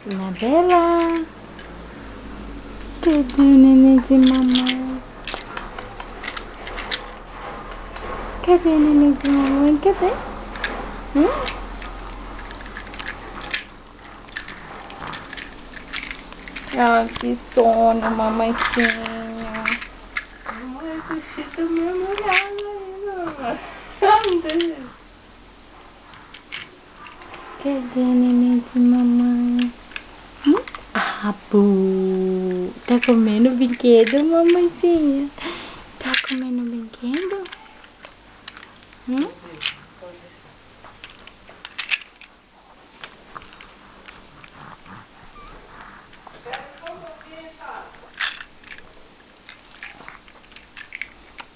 Anabela, cadê o neném de mamãe? Cadê o neném de mamãe? Cadê? Ah, que sono, mamãezinha. Mamãe, você tá mesmo olhando aí, mamãe. Cadê o neném de mamãe? Ah, Bu, tá comendo brinquedo, mamãezinha? Tá comendo brinquedo?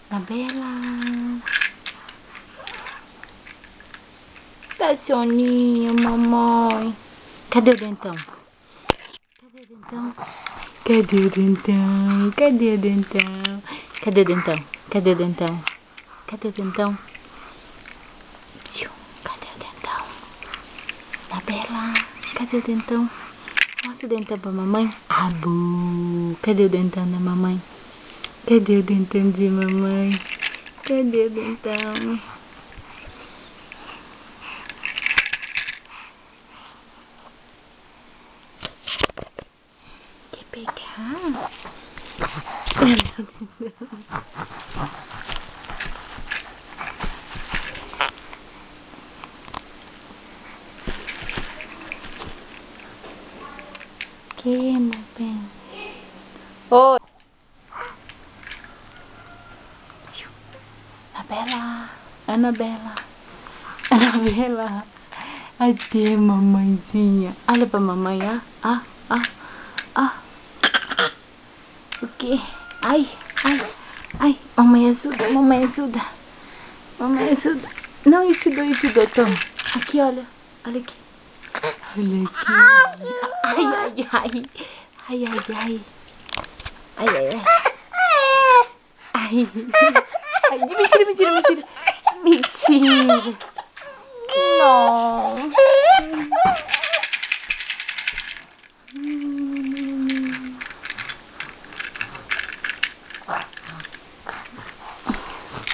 Anabela. Tá soninho, mamãe. Cadê o dentão? Cadê o dentão? Cadê o dentão? Cadê o dentão? Cadê o dentão? Cadê o dentão? Cadê o dentão? Psiu. Cadê o dentão? Anabela, cadê o dentão? Mostra o dentão pra mamãe. Abu, cadê o dentão da mamãe? Cadê o dentão de mamãe? Cadê o dentão? Quer pegar? Que, meu bem? Oi. Anabela, Anabela, Anabela. Cadê mamãezinha? Olha pra mamãe, ó. O quê? Ai. Mamãe ajuda, mamãe ajuda. Mamãe ajuda. Não, eu te dou, toma. Aqui, olha. Olha aqui. Olha aqui. Ai. Ai, mentira. Mentira. Não.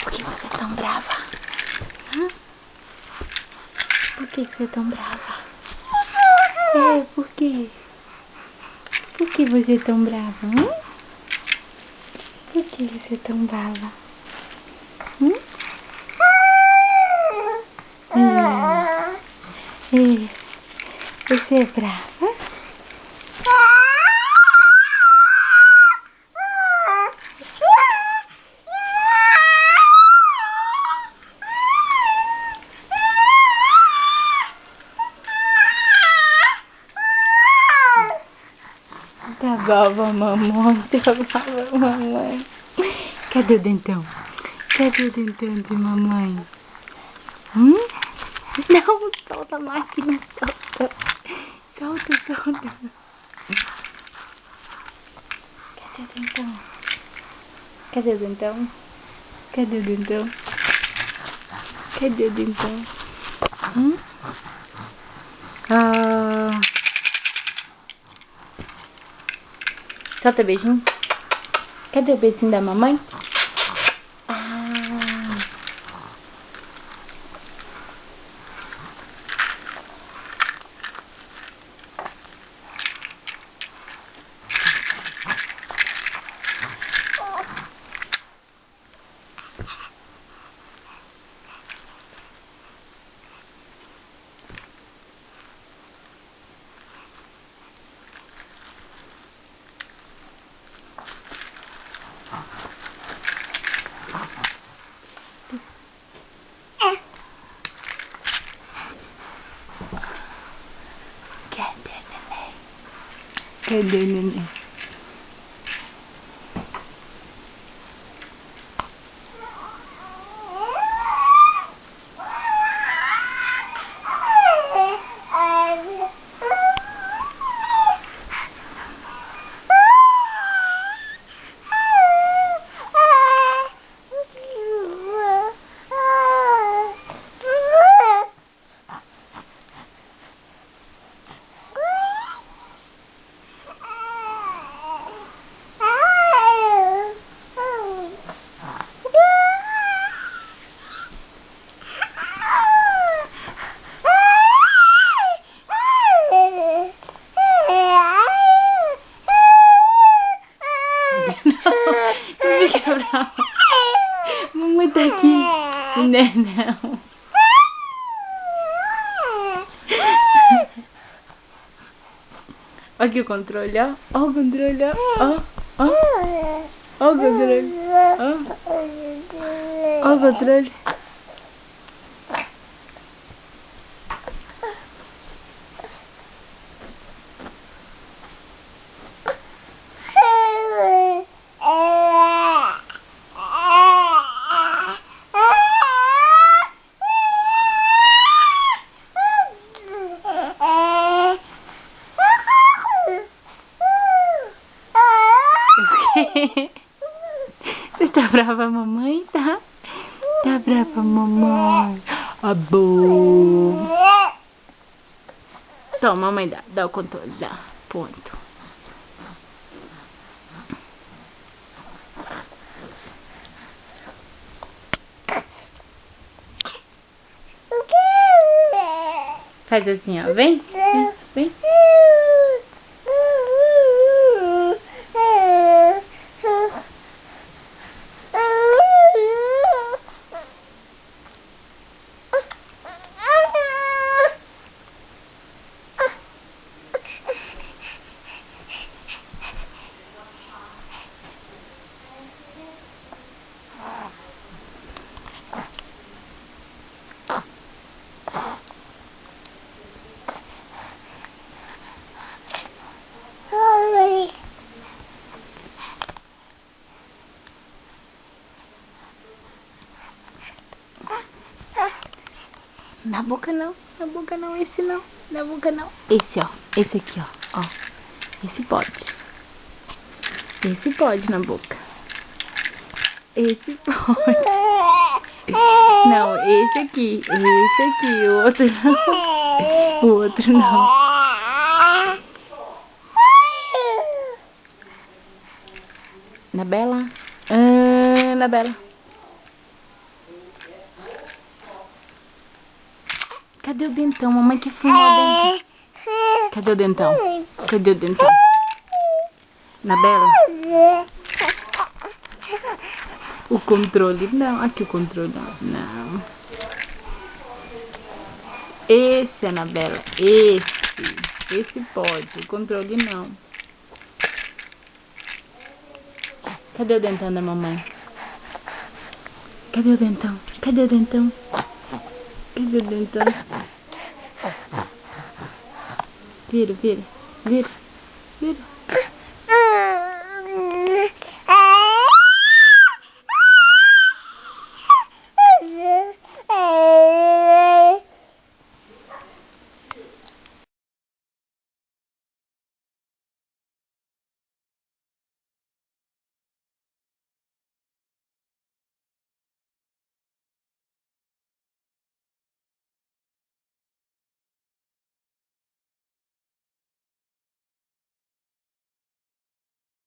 Por que você é tão brava? Por que você é tão brava? Por quê? Por que você é tão brava? Por que você é tão brava? Você é brava? Tá brava, mamãe. Cadê o dentão? Cadê o dentão de mamãe? Não, solta a máquina, solta. Cadê o dentão? Solta o beijinho. Cadê o beijinho da mamãe? Cadê o neném? Mamãe tá aqui. Não. Olha aqui o controle, ó. Ó o controle, ó. Ó. Ó o controle. Ó. Ó o controle. Você tá brava, mamãe? Tá? Tá brava, mamãe? Bom. Toma, mamãe, dá o controle, dá. Ponto. Faz assim, ó. Vem. Vem. Na boca não, esse não, na boca não. Esse, ó, esse aqui, ó, esse pode. Esse pode na boca. Esse pode. Não, esse aqui, o outro não. O outro não. Anabela, Anabela. Cadê o dentão? Mamãe que fumou o dentão. Cadê o dentão? Cadê o dentão? Anabela. O controle não. Aqui o controle não. Esse, Anabela. Esse pode. O controle não. Cadê o dentão da mamãe? Cadê o dentão? Cadê o dentão? Cadê o dentão? Vira.